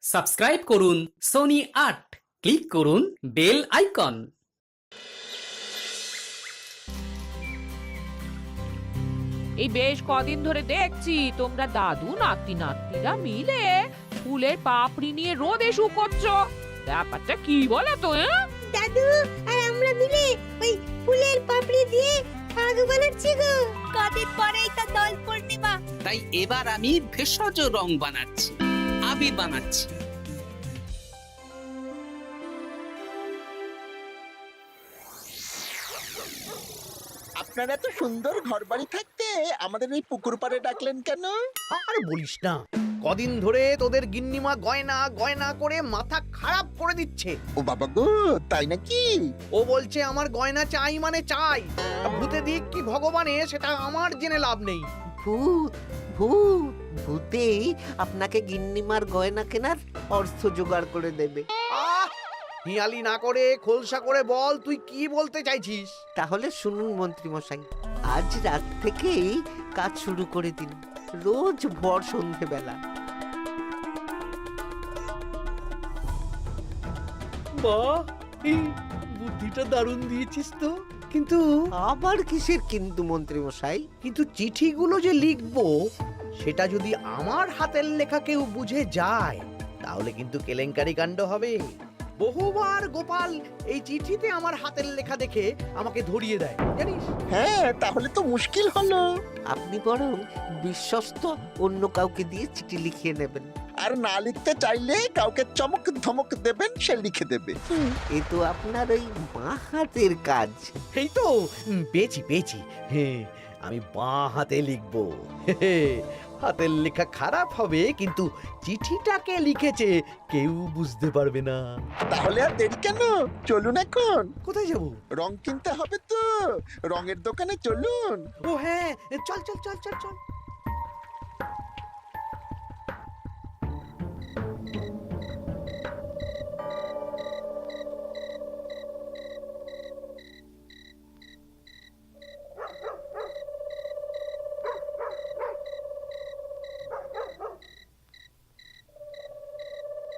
Subscribe করুন Sony আট, click করুন বেল আইকন। এই বেশ কদিন ধরে দেখছি তোমরা দাদু নাতি নাতনিরা মিলে ফুলের পাপড়ি নিয়ে রোদে শুকোচ্ছ। ব্যাপারটা কি বলো তো? দাদু আর আমরা মিলে ওই ফুলের পাপড়ি দিয়ে আগুন বানাচ্ছি গো। কদিন পরেই তো দোল পূর্ণিমা। তাই এবার আমি ভেষজ রং বানাচ্ছি, আবির বানাচ্ছি। আপনারা এত সুন্দর ঘর বাড়ি থাকতে আমাদের এই পুকুর পাড়ে ডাকলেন কেন? আর বলিস না, কদিন ধরে তোদের গিন্নিমা গয়না গয়না করে মাথা খারাপ করে দিচ্ছে। ও বাবা গো, তাই নাকি? ও বলছে আমার গয়না চাই মানে চাই। ভূতে দিক কি ভগবানে সেটা আমার জেনে লাভ নেই। ভূত ভূত ভূতেই আপনাকে গিন্নিমার গয়না কেনার অর্থ জোগাড় করে দেবে। আহ, হিয়ালি না করে খোলসা করে বল তুই কি বলতে চাইছিস। তাহলে শুনুন মন্ত্রী মশাই, আজ রাত থেকেই কাজ শুরু করে দিন, রোজ ভর সন্ধেবেলা। বাহ, এই বুদ্ধিটা দারুণ দিয়েছিস তো। কিন্তু আবার কিসের কিন্তু মন্ত্রী মশাই? কিন্তু চিঠিগুলো যে লিখবো সেটা যদি আমার হাতের লেখা কেউ বুঝে যায় তাহলে কিন্তু কেলেঙ্কারি কাণ্ড হবে। বহুবার গোপাল এই চিঠিতে আমার হাতের লেখা দেখে আমাকে ধরিয়ে দেয় জানিস। হ্যাঁ, তাহলে তো মুশকিল হলো। আপনি বরং বিশ্বস্ত অন্য কাউকে দিয়ে চিঠি লিখিয়ে নেবেন। আর না লিখতে চাইলে কাউকে চমক ধমক দেবেন, সে লিখে দেবে। এ তো আপনার ওই বাঁ হাতের কাজ। এই তো পেয়েছি পেয়েছি। হ্যাঁ, আমি বাঁ হাতে লিখবো। হাতের লেখা খারাপ হবে কিন্তু চিঠিটাকে লিখেছে কেউ বুঝতে পারবে না। তাহলে আর দেরি কেন, চলুন এখন। কোথায় যাব? রং কিনতে হবে তো, রঙের দোকানে চলুন। ও হ্যাঁ, চল চল চল চল চল।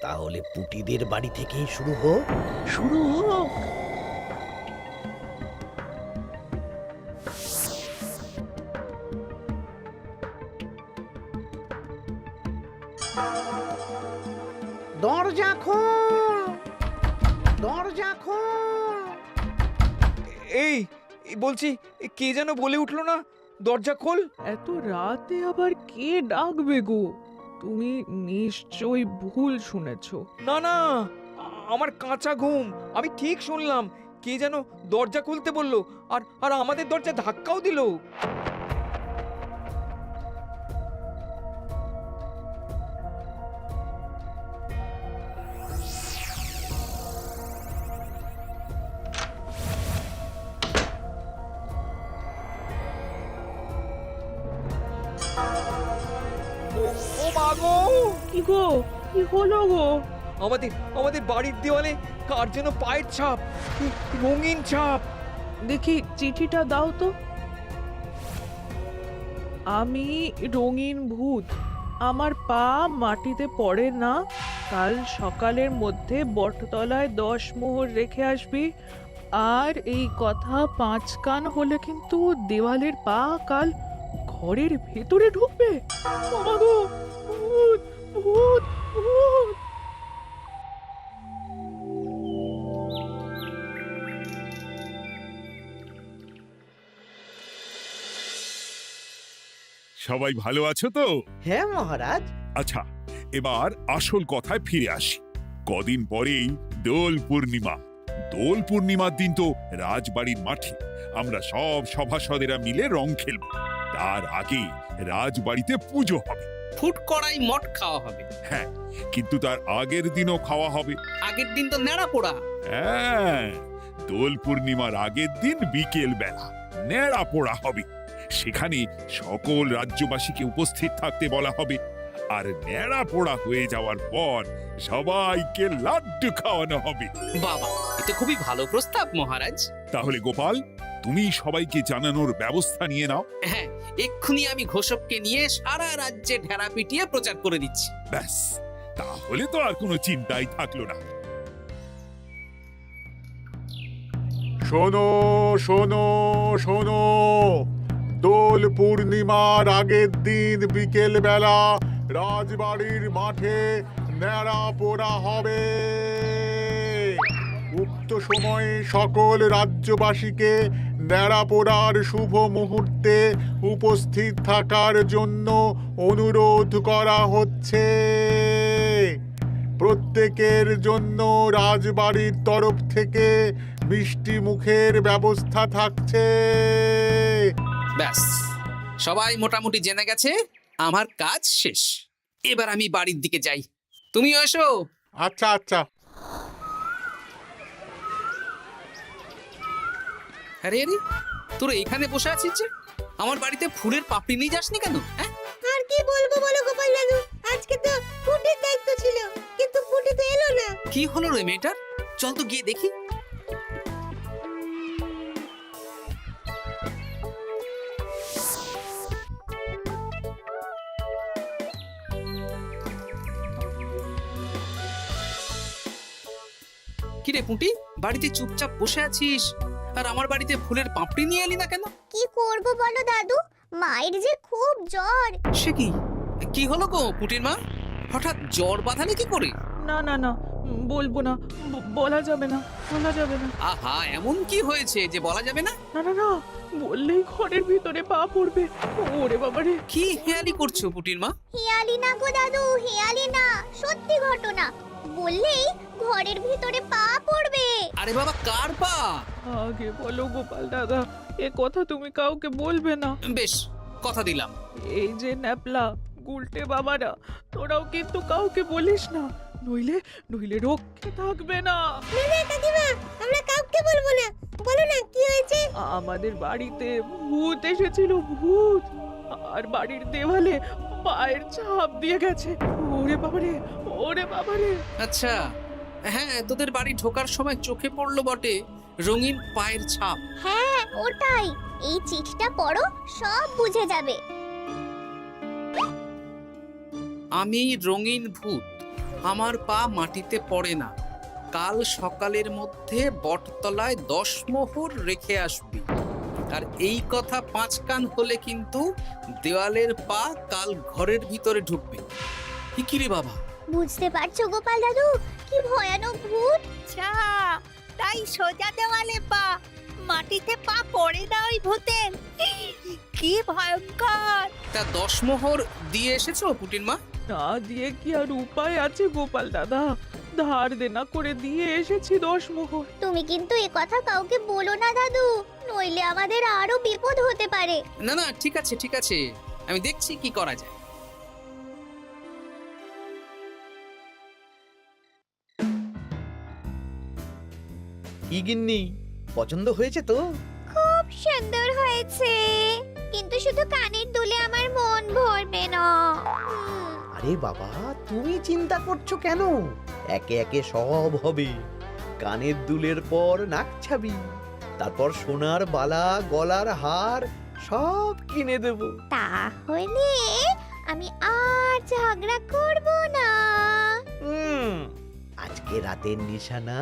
তাহলে পুটিদের বাড়ি থেকেই শুরু হোক। শুরু হোক। দরজা খোল, দরজা খোল। এই বলছি, কে যেন বলে উঠলো না, দরজা খোল। এত রাতে আবার কে ডাকবে গো? তুমি নিশ্চয়ই ভুল শুনেছো। না না, আমার কাঁচা ঘুম, আমি ঠিক শুনলাম। কে যেন দরজা খুলতে বললো, আর আর আমাদের দরজা ধাক্কাও দিল। ও মা গো! কি গো, কি হলো গো? আমাদের আমাদের বাড়ির দেওয়ালে কার যেন পায়ের ছাপ, কি রঙিন ছাপ। দেখি চিঠিটা দাও তো। আমি রঙিন ভূত, আমার পা মাটিতে পড়ে না। কাল সকালের মধ্যে বটতলায় 10 মোহর রেখে আসবি। আর এই কথা 5 কান হলে কিন্তু দেওয়ালের পা কাল ঘরের ভেতরে ঢুকবে। বাবা গো, ভূত ভূত ভূত! সবাই ভালো আছো তো? হ্যাঁ মহারাজ। আচ্ছা, এবার আসল কথায় ফিরে আসি। কদিন পরেই দোল পূর্ণিমা। দোল পূর্ণিমার দিন তো রাজবাড়ির মাঠে আমরা সব সভাসদেরা মিলে রং খেলব। তার আগে রাজবাড়িতে পুজো হবে। ফুট কড়াই মট খাওয়া হবে। হ্যাঁ, কিন্তু তার আগের দিনও খাওয়া হবে। আগের দিন তো নেড়া পোড়া। হ্যাঁ, দোল পূর্ণিমার আগের দিন বিকেল বেলা নেড়া পোড়া হবে। সেখানে সকল রাজ্যবাসীকে উপস্থিত থাকতে বলা হবে। আর নেড়া পোড়া হয়ে যাওয়ার পর সবাইকে লাড্ডু খাওয়ানো হবে। বাবা, এটা খুবই ভালো প্রস্তাব মহারাজ। তাহলে গোপাল, তুমি সবাইকে জানানোর ব্যবস্থা নিয়ে নাও। হ্যাঁ, এক্ষুনি আমি ঘোষককে নিয়ে সারা রাজ্যে ঢেরা পিটিয়ে প্রচার করে দিচ্ছি। ব্যাস, তাহলে তো আর কোনো চিন্তাই থাকলো না। শোনো শোনো শোনো, দোল পূর্ণিমার আগের দিন বিকেল বেলা রাজবাড়ির মাঠে ন্যাড়া পোড়া হবে। উক্ত সময়ে সকল রাজ্যবাসীকে ন্যাড়া পোড়ার শুভ মুহূর্তে উপস্থিত থাকার জন্য অনুরোধ করা হচ্ছে। প্রত্যেকের জন্য রাজবাড়ির তরফ থেকে মিষ্টি মুখের ব্যবস্থা থাকছে। ব্যাস, সবাই মোটামুটি জেনে গেছে আমার কাজ শেষ। এবার আমি বাড়ির দিকে যাই, তুমিও এসো। আচ্ছা আচ্ছা। আরে আরে, তোরা এখানে বসে আছিস যে? আমার বাড়িতে ফুলের পাপড়ি নিয়ে যাসনি কেন? হ্যাঁ, আর কি বলবো বলো গোপাল দাদু, আজকে তো ফুটের দায়িত্ব ছিল, কিন্তু ফুটে তো এলো না। কি হলো রে মেয়েটার? চল তো গিয়ে দেখি। কিরে পুঁটি, বাড়িতে চুপচাপ বসে আছিস আর আমার বাড়িতে ফুলের পাপড়ি নিয়ে এলি না কেন? কি করব বলো দাদু, মায়ের যে খুব জ্বর। সে কি, কি হলো গো পুঁটির মা? হঠাৎ জ্বর বাঁধালে কি করে? না না না, বলবো না, বলা যাবে না, বলা যাবে না। আহা, এমন কি হয়েছে যে বলা যাবে না? না না না, বললেই ঘরের ভিতরে পা পড়বে। ওরে বাবারে! কি হেয়ালি করছো পুঁটির মা? হেয়ালি না গো দাদু, হেয়ালি না, সত্যি ঘটনা। বললেই ঘরের ভিতরে পা পড়বে। আরে বাবা, কার পা? আগে বলো গোপাল দাদা, এ কথা তুমি কাউকে বলবে না। বেশ, কথা দিলাম। এই যে ন্যাপলা গুলটে বাবারা, তোরাও কিন্তু কাউকে বলিস না, নইলে নইলে রক্ষে থাকবে না। না কাকিমা, আমরা কাউকে বলবো না। বলো না কি হয়েছে? আমাদের বাড়িতে ভূত এসেছিল, ভূত, আর বাড়ির দেওয়ালে পায়ের ছাপ দিয়ে গেছে। ওরে বাবারে, ওরে বাবারে! আচ্ছা, হ্যাঁ, তোদের বাড়ি ঢোকার সময় চোখে পড়লো বটে রঙিন পায়ের ছাপ। হ্যাঁ ওটাই, এই চিঠিটা পড়ো, সব বুঝে যাবে। আমি রঙিন ভূত, আমার পা মাটিতে পড়ে না। কাল সকালের মধ্যে বটতলায় 10 মোহর রেখে আসবি। আর এই কথা 5 কান হলে কিন্তু দেওয়ালের পা কাল ঘরের ভিতরে ঢুকবে। কি রে বাবা? বুঝতে পারছো গোপাল দাদু, কি ভয়ানক ভূত। তাই সোজা দেওয়ালে পা, মাটিতে পা পড়ে না ওই ভূতের। কি ভয়ঙ্কর! তা 10 মোহর দিয়ে এসেছো পুটির মা? না দিয়ে কি আর উপায় আছে গোপাল দাদা? ধার দেনা করে দিয়ে এসেছি 10 মোহর। তুমি কিন্তু এ কথা কাউকে বলো না দাদু, নইলে আমাদের আরো বিপদ হতে পারে। না না, ঠিক আছে ঠিক আছে, আমি দেখছি কি করা যায়। কি গিন্নি, পছন্দ হয়েছে তো? খুব সুন্দর হয়েছে, কিন্তু শুধু কানের দুলে আমার মন ভরবে না। আরে বাবা, তুমি চিন্তা করছো কেন? একে একে সব হবে। কানের দুলের পর নাক ছাবি, তারপর সোনার বালা, গলার হার সব কিনে দেব। তাহলে আমি আর ঝগড়া করব না। আজকে রাতের নিশানা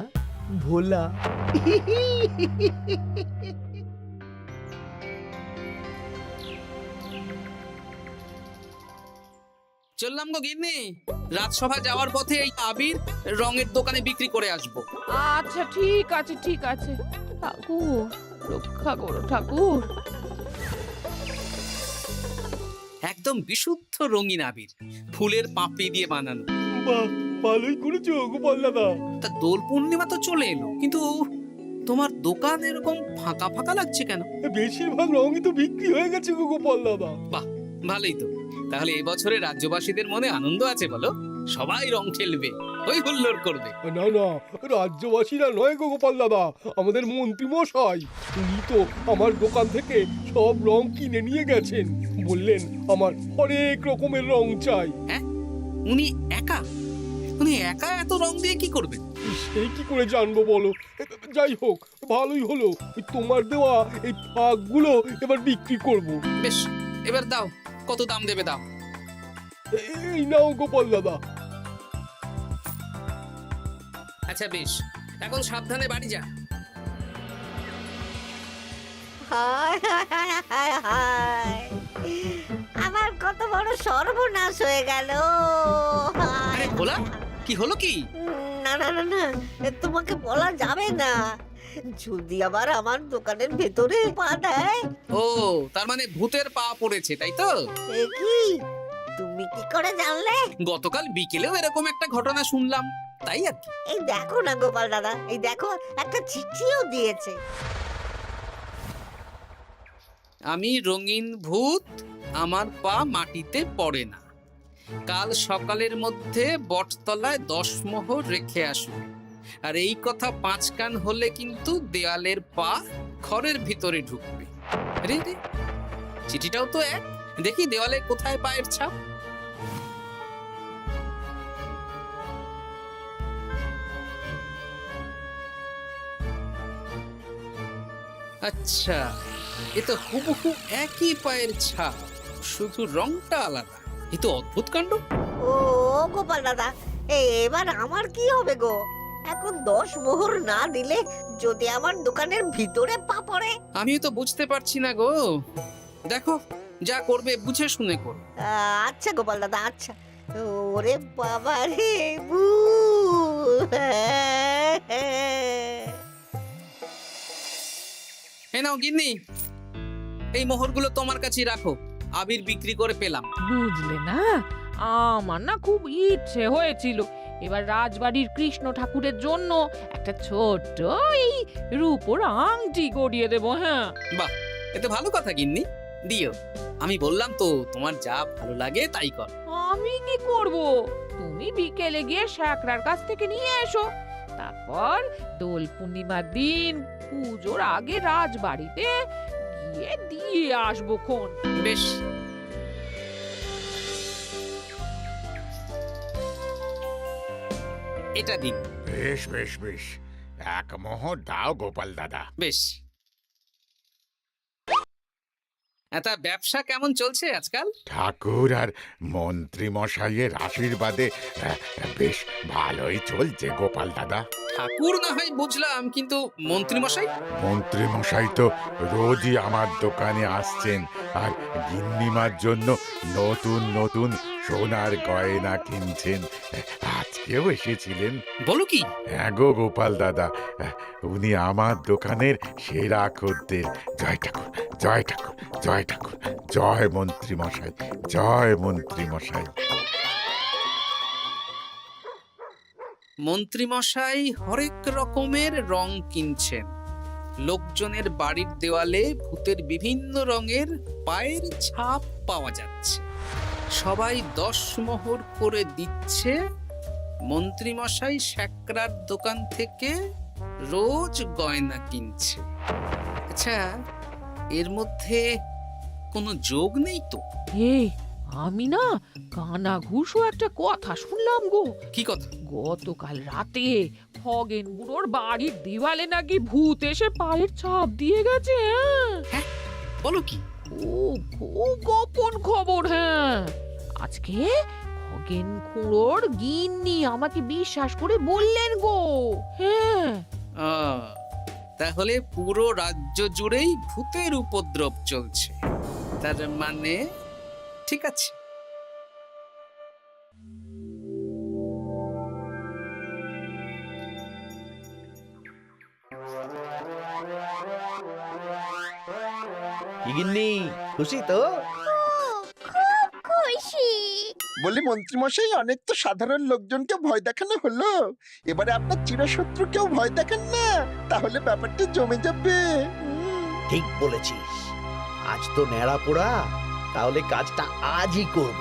ভোলা। চললাম গো গিন্নি, রাজসভা যাওয়ার পথে এই আবির রঙের দোকানে বিক্রি করে আসবো। আচ্ছা ঠিক আছে, ঠিক আছে। ঠাকুর রক্ষা করো, ঠাকুর। একদম বিশুদ্ধ রঙিন আবির, ফুলের পাপড়ি দিয়ে বানানো। বাহ, ভালোই করেছো গোপাল দাদা। তা দোল পূর্ণিমা তো চলে এলো, কিন্তু তোমার দোকান এরকম ফাঁকা ফাঁকা লাগছে কেন? বেশিরভাগ রঙই তো বিক্রি হয়ে গেছে গো গোপাল দাদা। বাহ, ভালোই তো। তাহলে এবছরে রাজ্যবাসীদের মনে আনন্দ আছে বলো? সবাই রং খেলবে, ওই হুল্লোড় করবে। না না, রাজ্যবাসীরা নয় গো গোপাল দাদা, আমাদের মন্ত্রী মশাই, উনি তো আমার দোকান থেকে সব রং কিনে নিয়ে গেছেন। বললেন আমার অনেক রকমের রং চাই। হ্যাঁ, উনি একা এত রং দিয়ে কি করবেন? সেই কি করে জানবো বলো? যাই হোক, ভালোই হলো, ওই তোমার দেওয়া এই ফাঁকগুলো এবার বিক্রি করব। বেশ, এবার দাও, কত দাম দেবে দাও। এই নাও গোপাল দাদা। আচ্ছা বেশ, এখন সাবধানে বাড়ি যা। হায় হায় হায় হায় হায়, আমার কত বড় সর্বনাশ হয়ে গেল। আরে ভোলা, কি হলো কি? না না না না, তোমাকে বলা যাবে না। যদি আবার আমার দোকানের ভেতরে পা দেয়। ও, তার মানে ভূতের পা পড়েছে, তাই তো? এ কি, তুমি কি করে জানলে? গতকাল বিকেলেও এরকম একটা ঘটনা শুনলাম, তাই আর কি। এই দেখো না গোপাল দাদা, এই দেখো একটা চিঠিও দিয়েছে। আমি রঙিন ভূত, আমার পা মাটিতে পড়ে না, কাল সকালের মধ্যে বটতলায় 10 মোহর রেখে আসবে। আর এই কথা 5 কান হলে কিন্তু দেয়ালের পা ঘরের ভিতরে ঢুকবে। রে রে, চিঠিটাও তো এক, দেখি দেওয়ালে কোথায় পায়ের ছাপ। আচ্ছা, এ তো হুবহু একই পায়ের ছাপ, শুধু রংটা আলাদা। এ তো অদ্ভুত কাণ্ড। ও গোপাল দাদা, এবার আমার কি হবে গো? এখন 10 মোহর না দিলে যদি আমার দোকানের ভিতরে পা পড়ে? আমিও তো বুঝতে পারছি না গো। দেখো, যা করবে বুঝে শুনে করো। আচ্ছা গোপাল দাদা, আচ্ছা। ওরে বাবা রে, এ নাও গিন্নি, এই মোহরগুলো তোমার কাছেই রাখো, আবির বিক্রি করে পেলাম। বুঝলে না, আমার না খুব ইচ্ছে হয়েছিল এবার রাজবাড়ির কৃষ্ণ ঠাকুরের জন্য একটা ছোট্ট এই রূপোর আংটি গড়িয়ে দেবো। হ্যাঁ, বাহ, এতে ভালো কথা গিন্নি, দিও। আমি বললাম তো, তোমার যা ভালো লাগে তাই কর। আমি কি করব? তুমি বিকেলে গিয়ে শ্যাকরার কাছ থেকে নিয়ে এসো, তারপর দোল পূর্ণিমার দিন পুজোর আগে রাজবাড়িতে গিয়ে দিয়ে আসবো খন। বেশ, এটা দিন। বেশ বেশ বেশ, 1 মোহর দাও গোপাল দাদা। বেশ। তা ব্যবসা কেমন চলছে আজকাল? ঠাকুর আর মন্ত্রী মশাইয়ের আশীর্বাদে বেশ ভালোই চলছে গোপাল দাদা। ঠাকুর না হয় বুঝলাম, কিন্তু মন্ত্রী মশাই? মন্ত্রী মশাই তো রোজই আমার দোকানে আসছেন আর গিন্নিমার জন্য নতুন নতুন সোনার গয়না কিনছেন। আজকেও এসেছিলেন। বলো কি? হ্যাঁ গো গোপাল দাদা, উনি আমার দোকানের সেরা খদ্দের। জয় ঠাকুর, জয় ঠাকুর, জয় ঠাকুর, জয় মন্ত্রী মশাই, জয় মন্ত্রী মশাই। মন্ত্রী মশাই হরেক রকমের রং কিনছেন। লোকজনের বাড়ির দেওয়ালে ভূতের বিভিন্ন রঙের পায়ের ছাপ পাওয়া যাচ্ছে। সবাই 10 মোহর করে দিচ্ছে। মন্ত্রী মশাই শ্যাকরার দোকান থেকে রোজ গয়না কিনছে। আচ্ছা, এর মধ্যে কোনো যোগ নেই তো? এই, আমি না কানা ঘুষো একটা কথা শুনলাম গো। কি কথা? গতকাল রাতে খগেন বুড়োর বাড়ির দেওয়ালে নাকি ভূত এসে পায়ের ছাপ দিয়ে গেছে। হ্যাঁ, বলো কি? খুব গোপন খবর। হ্যাঁ, আজকে খগেন খুড়োর গিন্নি আমাকে বিশ্বাস করে বললেন গো। হ্যাঁ, তাহলে পুরো রাজ্য জুড়েই ভূতের উপদ্রব চলছে। তার মানে ঠিক আছে। কি গিন্নি, খুশি তো? খুব খুশি। বলি মন্ত্রী মশাই, অনেক তো সাধারণ লোকজনকে ভয় দেখানো হলো, এবারে আপনার চিরশত্রুকেও ভয় দেখান না, তাহলে ব্যাপারটা জমে যাবে। ঠিক বলেছিস, আজ তো ন্যাড়া পোড়া, তাহলে কাজটা আজই করব।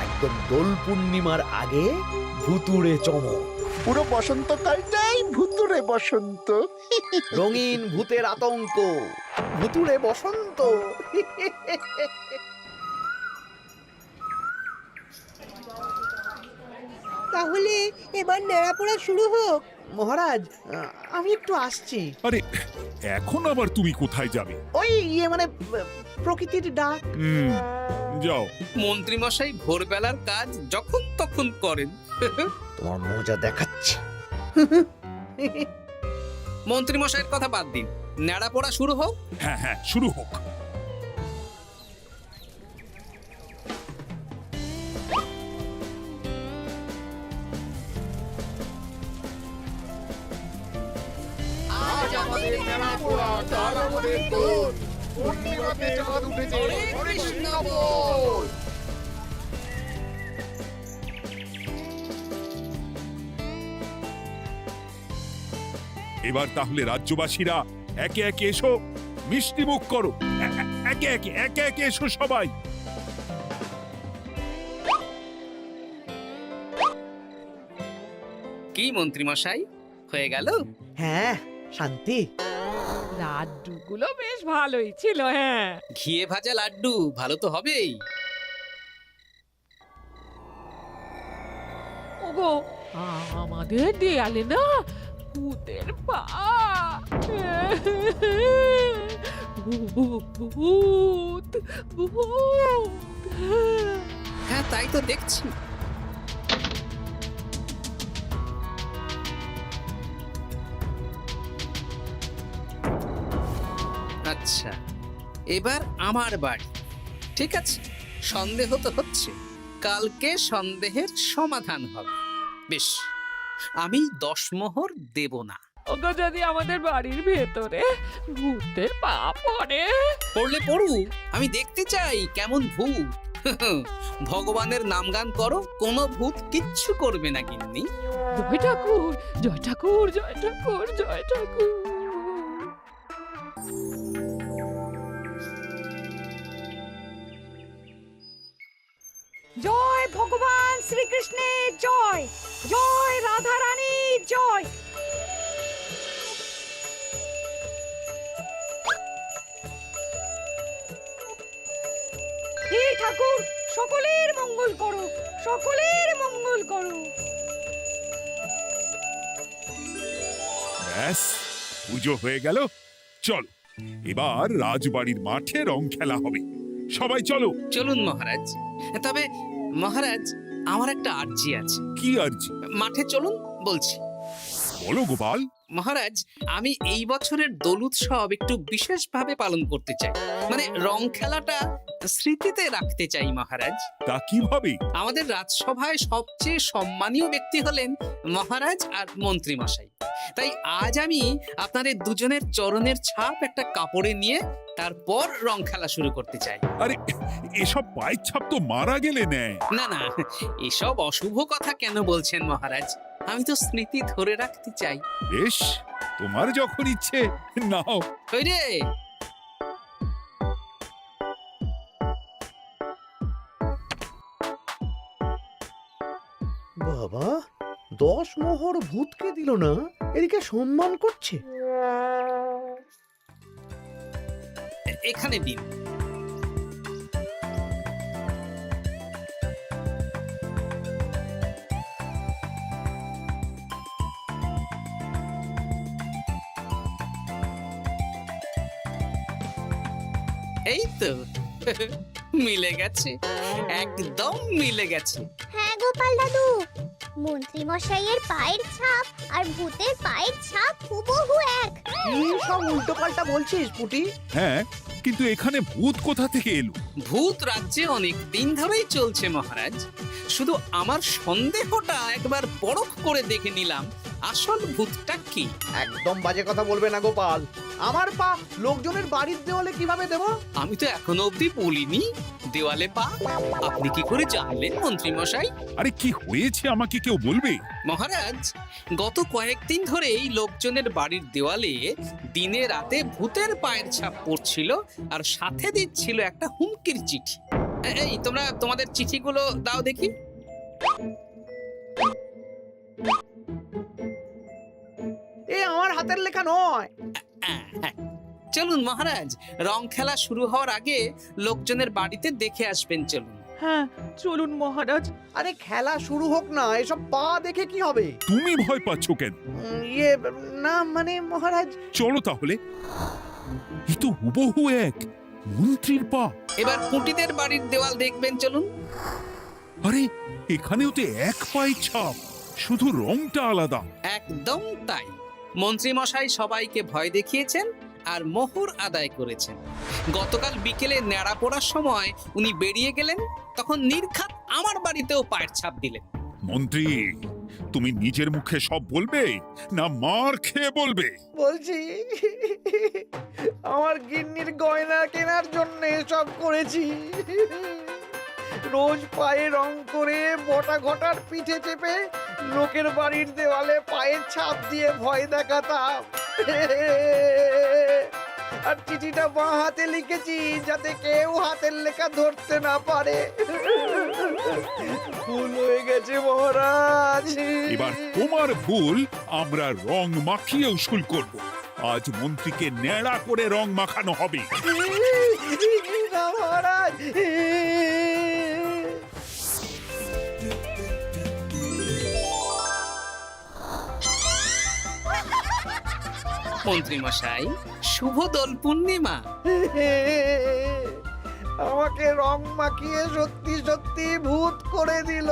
একদম দোল পূর্ণিমার আগে ভুতুড়ে চমক। পুরো বসন্তকালটাই ভুতুরে বসন্ত। রঙিন ভূতের আতঙ্ক, ভুতুড়ে বসন্ত। তাহলে এবার নেড়াপোড়া শুরু হোক। মহারাজ, আমি একটু আসছি। আরে, এখন আবার তুমি কোথায় যাবে? ওই মানে প্রকৃতির ডাক। যাও। মন্ত্রী মশাই ভোরবেলার কাজ যখন তখন করেন। তোমার মজা দেখাচ্ছে। মন্ত্রী মশাইয়ের কথা বাদ দিন, ন্যাড়া পোড়া শুরু হোক। হ্যাঁ হ্যাঁ, শুরু হোক। এবার তাহলে রাজ্যবাসীরা একে একে এসো, মিষ্টি মুখ করো। একে একে এসো সবাই। কি মন্ত্রী মশাই, হয়ে গেল? হ্যাঁ, শান্তি। লাড্ডুগুলো বেশ ভালোই ছিল। হ্যাঁ, ঘিয়ে ভাজা লাড্ডু ভালো তো হবেই। ওগো, আমাদের দেয়ালে না ভূতের পা। ভূত ভূত। হ্যাঁ, তাই তো দেখছি। আচ্ছা, এবার আমার বাড়ি। ঠিক আছে, সন্দেহ তো হচ্ছে, কালকে সন্দেহের সমাধান হবে। বেশ, আমি 10 মোহর দেব না। ওগো, যদি আমাদের বাড়ির ভেতরে ভূতের পা পড়ে? পড়লে পড়ুক, আমি দেখতে চাই কেমন ভূত। ভগবানের নামগান করো, কোনো ভূত কিচ্ছু করবে না গিন্নি। জয় ঠাকুর, জয় ঠাকুর, জয় ঠাকুর, জয় ঠাকুর। জয় ভগবান শ্রীকৃষ্ণের জয়, জয় রাধা রানীর জয়। হে ঠাকুর, সকলের মঙ্গল করো, সকলের মঙ্গল করো। ব্যাস, পুজো হয়ে গেল। চলো, এবার রাজবাড়ির মাঠে রং খেলা হবে। সবাই চলো। চলুন মহারাজ। তবে মহারাজ, আমার একটা আর্জি আছে। কি আর্জি? মাঠে চলুন বলছি। বলো গোপাল। মহারাজ, আমি এই বছরের দোল উৎসব একটু বিশেষভাবে পালন করতে চাই। মানে রং খেলাটা স্মৃতিতে রাখতে চাই মহারাজ। তা কিভাবে? আমাদের রাজসভায় সবচেয়ে সম্মানীয় ব্যক্তি হলেন মহারাজ আর মন্ত্রী মশাই। তাই আজ আমি আপনাদের দুজনের চরণের ছাপ একটা কাপড়ে নিয়ে তারপর রং খেলা শুরু করতে চাই। আরে, এসব পায়ের ছাপ তো মারা গেলে নেয়। না না, এসব অশুভ কথা কেন বলছেন মহারাজ? আমি তো স্মৃতি ধরে রাখতে চাই। বেশ, তোমার যখন ইচ্ছে নাও। কই রে? বাবা, 10 মোহর ভূতকে দিল না, এদিকে সম্মান করছে। এখানে দিন। এই তো মিলে গেছে, একদম মিলে গেছে। হ্যাঁ গোপাল দাদু, মন্ত্রী মশাইয়ের পায়ের ছাপ আর ভূতের পায়ের ছাপ হুবহু এক। কি সব উল্টো পাল্টা বলছিস পুটি? হ্যাঁ, কিন্তু এখানে ভূত কোথা থেকে এলো? ভূত রাজ্যে অনেক দিন ধরেই চলছে মহারাজ। শুধু আমার সন্দেহটা একবার পরখ করে দেখে নিলাম, আসল ভূতটা কি। একদম বাজে কথা বলবে না গোপাল। আমার পা লোকজনের বাড়ির দেওয়ালে কিভাবে দেব? আমি তো এখনো অবধি বলিনি দেওয়ালে পা। আপনি কি করে জানলেন মন্ত্রী মশাই? আরে, কি হয়েছে আমাকে কেউ বলবে? মহারাজ, গত কয়েকদিন ধরেই লোকজনের বাড়ির দেওয়ালে দিনে রাতে ভূতের পায়ের ছাপ পড়ছিল, আর সাথে দিচ্ছিল একটা হুমকির চিঠি। এই তোমরা তোমাদের চিঠিগুলো দাও দেখি। এ আমার হাতের লেখা নয়। চলুন মহারাজ, রং খেলা শুরু হওয়ার আগে লোকজনের বাড়িতে দেখে আসবেন। চলুন। হ্যাঁ, চলুন মহারাজ। আরে খেলা শুরু হোক না, এসব পা দেখে কি হবে? তুমি ভয় পাচ্ছ কেন? না মানে মহারাজ। চলো তাহলে। এ তো হুবহু এক মন্ত্রীর পা। এবার পুঁটিদের বাড়ির দেওয়াল দেখবেন। চলুন। আরে, এখানেও তো এক পায়ের ছাপ, শুধু রংটা আলাদা। এক একদম তাই। মন্ত্রী মশাই সবাইকে ভয় দেখিয়েছেন আর মোহর আদায় করেছেন। গতকাল বিকেলে ন্যাড়া পড়ার সময় উনি বেরিয়ে গেলেন, তখন নির্ঘাত আমার বাড়িতেও পায়ের ছাপ দিলেন। মন্ত্রী, তুমি নিজের মুখে সব বলবে না মার খেয়ে বলবে? বলছি, আমার গিন্নির গয়না কেনার জন্য সব করেছি। রোজ পায়ে রং করে বটা ঘটার পিঠে চেপে লোকের বাড়ির দেওয়ালে পায়ের ছাপ দিয়ে ভয় দেখাতাম। আর চিঠিটা বাঁ হাতে লিখেছি যাতে কেউ হাতের লেখা ধরতে না পারে। ভুল হয়ে গেছে মহারাজ। এবার তোমার ভুল আমরা রং মাখিয়ে উসুল করব। আজ মন্ত্রীকে ন্যাড়া করে রং মাখানো হবে। না মহারাজ। মন্ত্রী মশাই, শুভ দোল পূর্ণিমা। আমাকে রং মাখিয়ে সত্যি সত্যি ভূত করে দিল।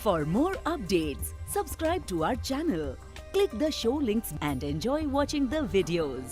For more updates, subscribe to our channel, click the show links and enjoy watching the videos.